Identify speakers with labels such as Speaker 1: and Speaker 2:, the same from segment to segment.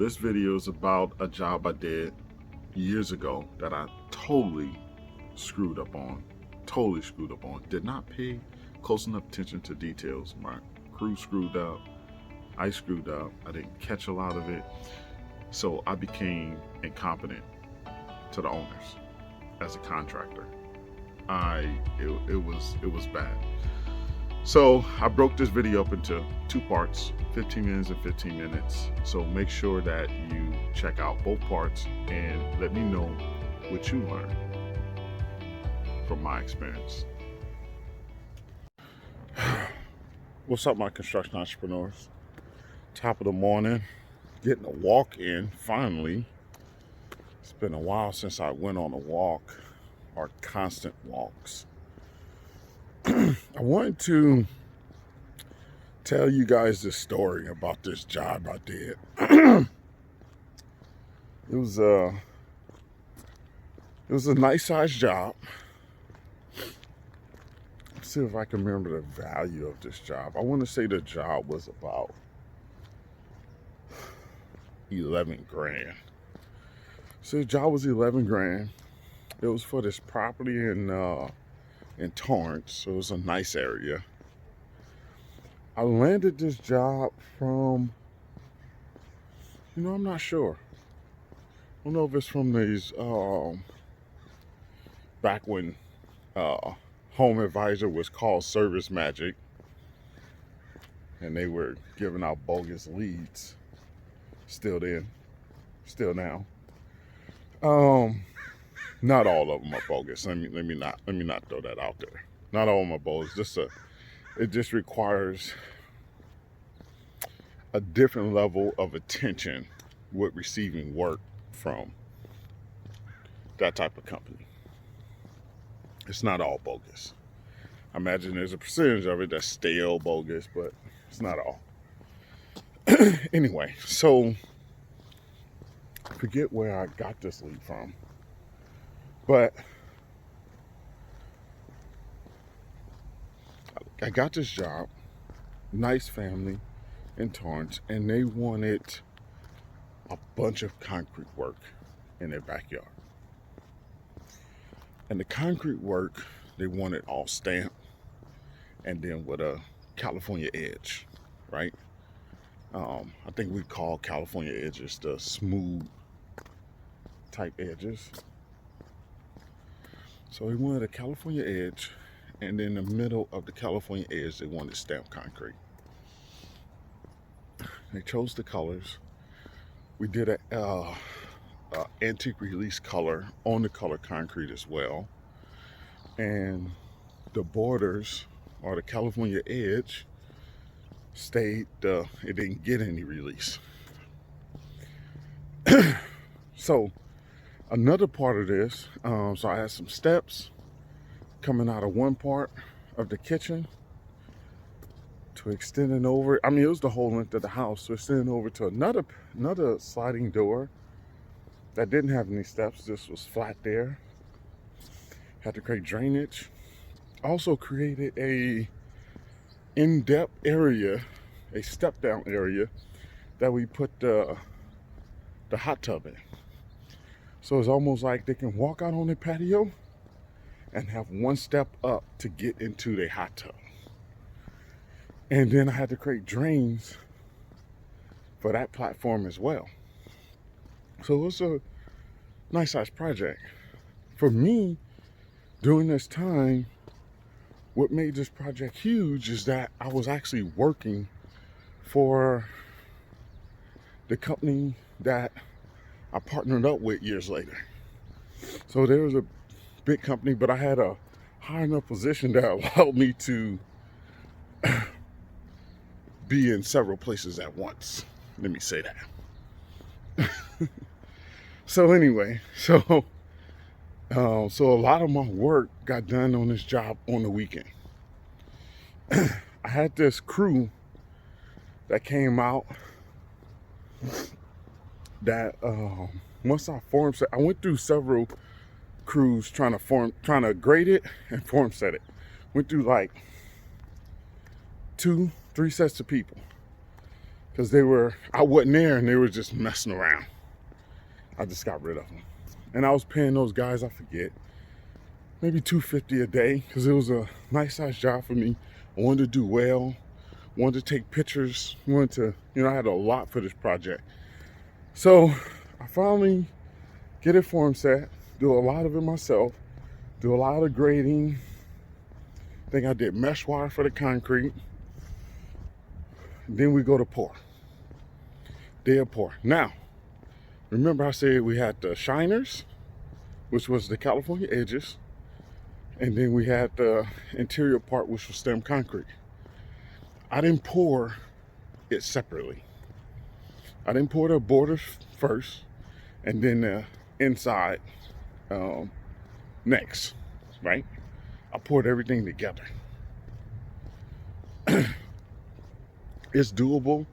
Speaker 1: This video is about a job I did years ago that I totally screwed up on. Did not pay close enough attention to details. My crew screwed up. I screwed up. I didn't catch a lot of it. So I became incompetent to the owners as a contractor. It was bad. So I broke this video up into two parts, 15 minutes and 15 minutes. So make sure that you check out both parts and let me know what you learned from my experience. What's up, my construction entrepreneurs? Top of the morning, getting a walk in finally. It's been a while since I went on a walk, or constant walks. I wanted to tell you guys this story about this job I did. It was a nice sized job. Let's see if I can remember the value of this job. I want to say the job was about 11 grand. So the job was 11 grand. It was for this property in Torrance, so it was a nice area. I landed this job from, I'm not sure. I don't know if it's from these, back when Home Advisor was called Service Magic, and they were giving out bogus leads. Still then, still now. Not all of them are bogus. Let me not throw that out there. Not all of them are bogus. It just requires a different level of attention with receiving work from that type of company. It's not all bogus. I imagine there's a percentage of it that's stale bogus, but it's not all. Anyway, so I forget where I got this lead from. But I got this job, nice family in Torrance, and they wanted a bunch of concrete work in their backyard. And the concrete work, they wanted all stamped and then with a California edge, right? I think we call California edges the smooth type edges. So they wanted a California edge, and in the middle of the California edge, they wanted stamped concrete. They chose the colors. We did a antique release color on the color concrete as well. And the borders, or the California edge, stayed, it didn't get any release. So another part of this, so I had some steps coming out of one part of the kitchen to extending over. I mean, it was the whole length of the house, so extending over to another sliding door that didn't have any steps. This was flat there. Had to create drainage. Also created a in-depth area, a step-down area that we put the hot tub in. So it's almost like they can walk out on the patio and have one step up to get into the hot tub. And then I had to create drains for that platform as well. So it was a nice size project. For me, during this time, what made this project huge is that I was actually working for the company that I partnered up with years later. So there was a big company, but I had a high enough position that allowed me to be in several places at once. Let me say that. So anyway, so a lot of my work got done on this job on the weekend. I had this crew that came out that once I form set, I went through several crews trying to grade it and form set it. Went through like 2-3 sets of people. because I wasn't there and they were just messing around. I just got rid of them. And I was paying those guys, I forget, maybe $250 a day, because it was a nice size job for me. I wanted to do well, wanted to take pictures, wanted to, I had a lot for this project. So I finally get it form set, do a lot of it myself, do a lot of grading. I think I did mesh wire for the concrete. Then we go to pour. They'll pour. Now, remember I said we had the shiners, which was the California edges, and then we had the interior part, which was stem concrete. I didn't pour it separately. I didn't pour the borders first, and then the inside next, right? I poured everything together. It's doable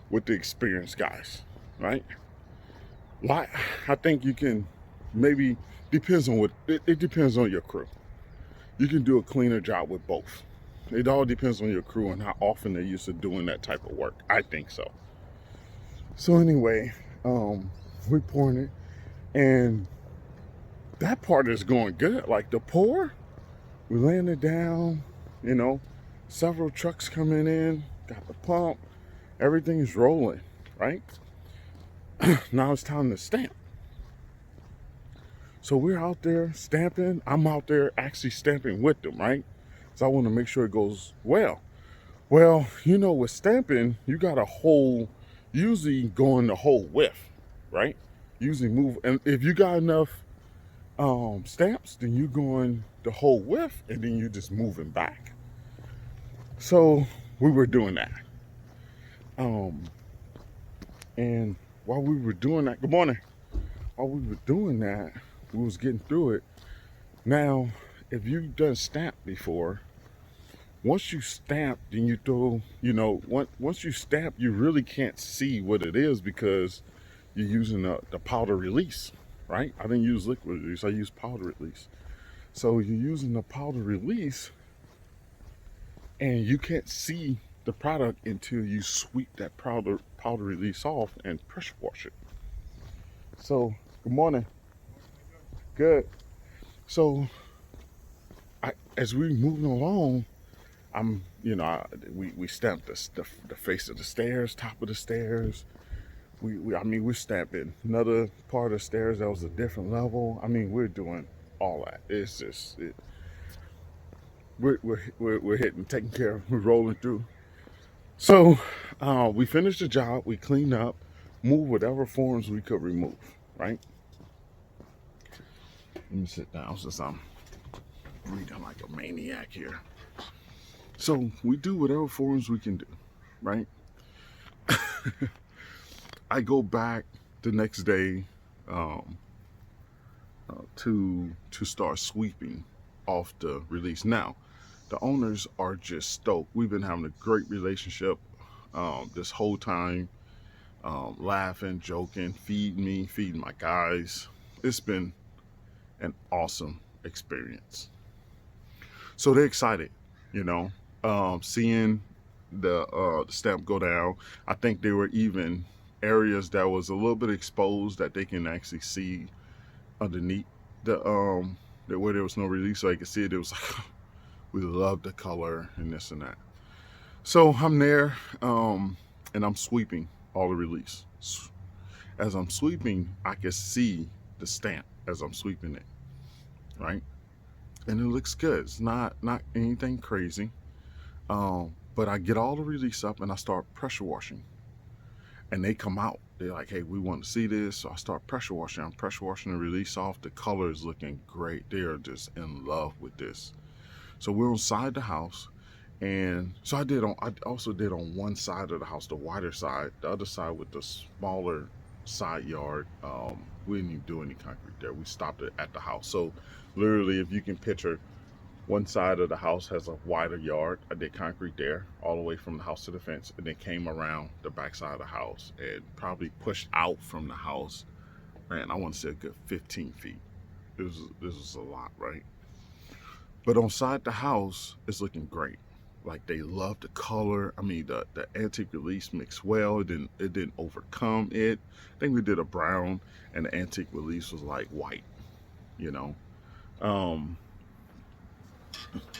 Speaker 1: with the experienced guys, right? I think you can maybe, depends on it depends on your crew. You can do a cleaner job with both. It all depends on your crew and how often they're used to doing that type of work. I think so. So anyway, we're pouring it, and that part is going good. Like the pour, we laying it down, several trucks coming in, got the pump, everything is rolling, right? Now it's time to stamp. So we're out there stamping. I'm out there actually stamping with them, right? So I want to make sure it goes well. Well, with stamping, you got a usually going the whole width, right? Usually move, and if you got enough stamps, then you're going the whole width, and then you're just moving back. So we were doing that. And while we were doing that, good morning. While we were doing that, we was getting through it. Now, if you've done stamp before, once you stamp, then you throw, once you stamp, you really can't see what it is because you're using the powder release, right? I didn't use liquid release, I used powder release. So you're using the powder release, and you can't see the product until you sweep that powder release off and pressure wash it. So, good morning. Good. So, as we moving along, we stamped the face of the stairs, top of the stairs. We're stamping another part of the stairs that was a different level. We're doing all that. It's just we're hitting, taking care of, we're rolling through. So we finished the job. We cleaned up, moved whatever forms we could remove. Right. Let me sit down since I'm breathing like a maniac here. So we do whatever forms we can do, right? I go back the next day to start sweeping off the release. Now, the owners are just stoked. We've been having a great relationship this whole time, laughing, joking, feeding my guys. It's been an awesome experience. So they're excited, seeing the stamp go down. I think there were even areas that was a little bit exposed that they can actually see underneath where there was no release, so I could see it. It was like, we love the color and this and that. So I'm there, and I'm sweeping all the release. As I'm sweeping, I can see the stamp as I'm sweeping it, right? And it looks good. It's not anything crazy. But I get all the release up and I start pressure washing. And they come out. They're like, hey, we want to see this. So I start pressure washing. I'm pressure washing the release off. The color is looking great. They are just in love with this. So we're inside the house. And so I also did on one side of the house, the wider side. The other side with the smaller side yard, we didn't even do any concrete there. We stopped it at the house. So literally, if you can picture, one side of the house has a wider yard. I did concrete there all the way from the house to the fence, and then came around the back side of the house and probably pushed out from the house. Man, I want to say a good 15 feet. This was a lot, right? But on side the house, it's looking great. Like they loved the color. I mean, the antique release mixed well. It didn't overcome it. I think we did a brown, and the antique release was like white. You know, um,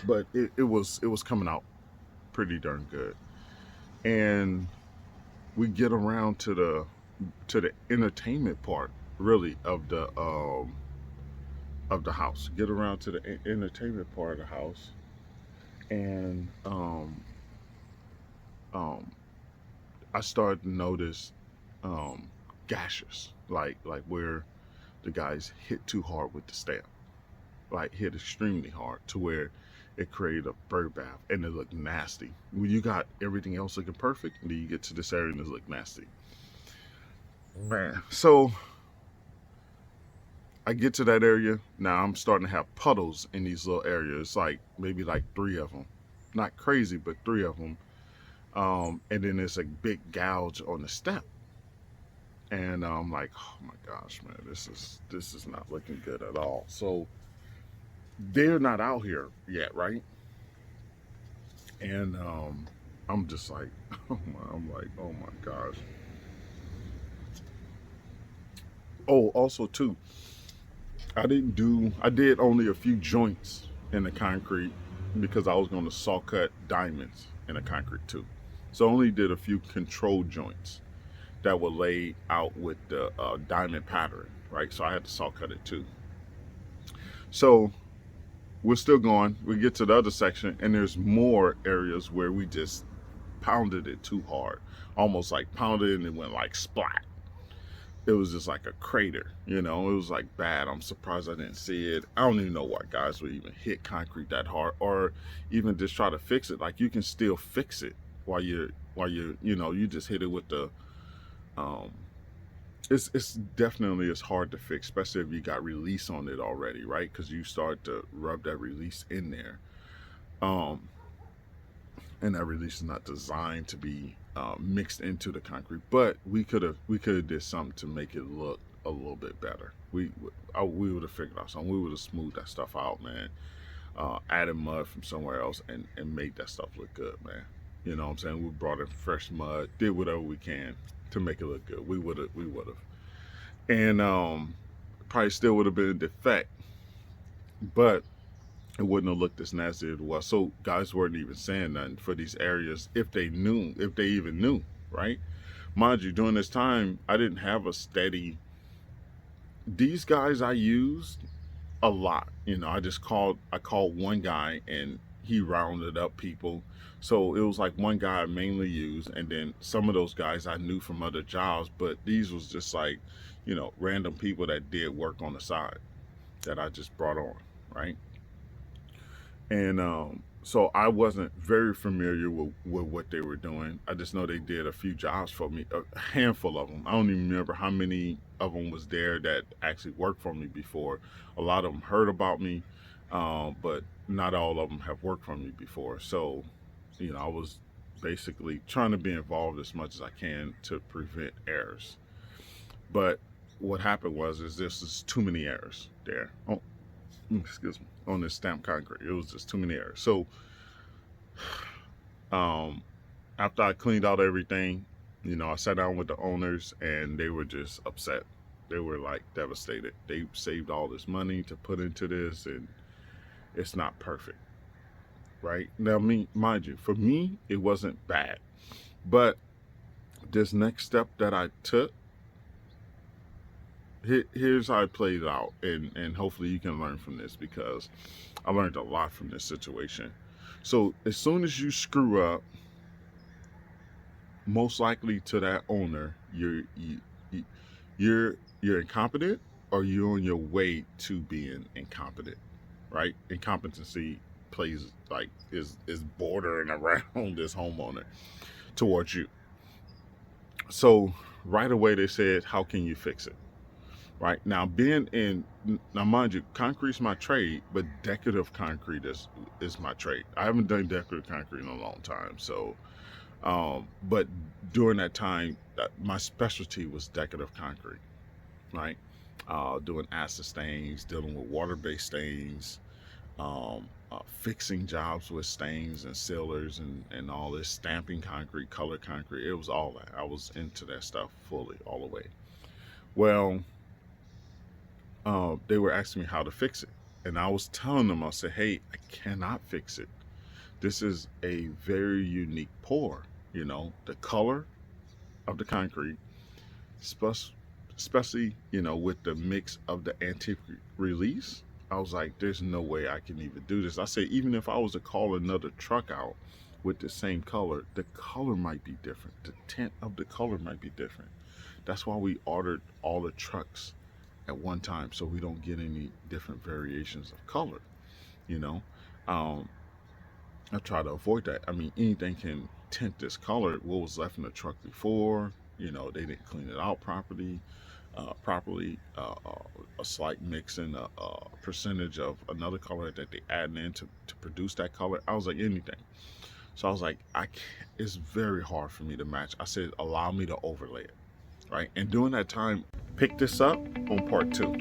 Speaker 1: but it was coming out pretty darn good. And we get around to the entertainment part, really, of the house. Get around to the entertainment part of the house, and um, I started to notice um, gashes, like where the guys hit too hard with the stamp, like hit extremely hard to where it created a bird bath and it looked nasty. When you got everything else looking perfect, and then you get to this area and it look nasty. Man, so I get to that area now. I'm starting to have puddles in these little areas, like maybe like three of them, not crazy, but three of them. And then there's a big gouge on the step, and I'm like, oh my gosh, man, this is not looking good at all. So they're not out here yet, right? And I'm just like, I'm like, oh my gosh. Oh, also too, I did only a few joints in the concrete because I was going to saw cut diamonds in the concrete too. So I only did a few control joints that were laid out with the diamond pattern, right? So I had to saw cut it too. So we're still going. We get to the other section, and there's more areas where we just pounded it too hard, almost like pounded it and it went like splat. It was just like a crater, It was like bad. I'm surprised I didn't see it. I don't even know why guys would even hit concrete that hard, or even just try to fix it. Like you can still fix it while you're you just hit it with the um. It's definitely it's hard to fix, especially if you got release on it already, right? Because you start to rub that release in there. Um, and that release is not designed to be mixed into the concrete. But we could have did something to make it look a little bit better. We would have figured out something. We would have smoothed that stuff out, man. Added mud from somewhere else and made that stuff look good, man. You know what I'm saying? We brought in fresh mud, did whatever we can to make it look good. We would have, and probably still would have been a defect, but it wouldn't have looked as nasty as it was. So guys weren't even saying nothing for these areas if they even knew, right? Mind you, during this time, I didn't have a steady. These guys I used a lot. I called one guy and he rounded up people. So it was like one guy I mainly used, and then some of those guys I knew from other jobs, but these was just like, random people that did work on the side that I just brought on, right? And so I wasn't very familiar with what they were doing. I just know they did a few jobs for me, a handful of them. I don't even remember how many of them was there that actually worked for me before. A lot of them heard about me, but not all of them have worked for me before. So, I was basically trying to be involved as much as I can to prevent errors. But what happened is this is too many errors there. Oh, excuse me, on this stamped concrete. It was just too many errors. So um, after I cleaned out everything, I sat down with the owners and they were just upset. They were like devastated. They saved all this money to put into this and it's not perfect, right? Now, mind you, for me, it wasn't bad. But this next step that I took, here's how I played it out. And hopefully you can learn from this because I learned a lot from this situation. So as soon as you screw up, most likely to that owner, you- you're incompetent, or you're on your way to being incompetent, right? Incompetency plays like is bordering around this homeowner towards you. So right away they said, "How can you fix it?" Right now, now, mind you, concrete's my trade, but decorative concrete is my trade. I haven't done decorative concrete in a long time, so but during that time, my specialty was decorative concrete, right? Doing acid stains, dealing with water-based stains, fixing jobs with stains and sealers and all this, stamping concrete, color concrete. It was all that. I was into that stuff fully, all the way. Well, they were asking me how to fix it. And I was telling them, I said, hey, I cannot fix it. This is a very unique pour. You know, the color of the concrete, especially, you know, with the mix of the antique release. I was like, there's no way I can even do this. I said, even if I was to call another truck out with the same color, the color might be different. The tint of the color might be different. That's why we ordered all the trucks at one time, so we don't get any different variations of color, you know. Um, I try to avoid that. I mean, anything can tint this color. What was left in the truck before, you know, they didn't clean it out properly, a slight mix in a percentage of another color that they add in to produce that color. I was like, anything. So I was like, I can't, it's very hard for me to match. I said, allow me to overlay it, right? And during that time, pick this up on part two.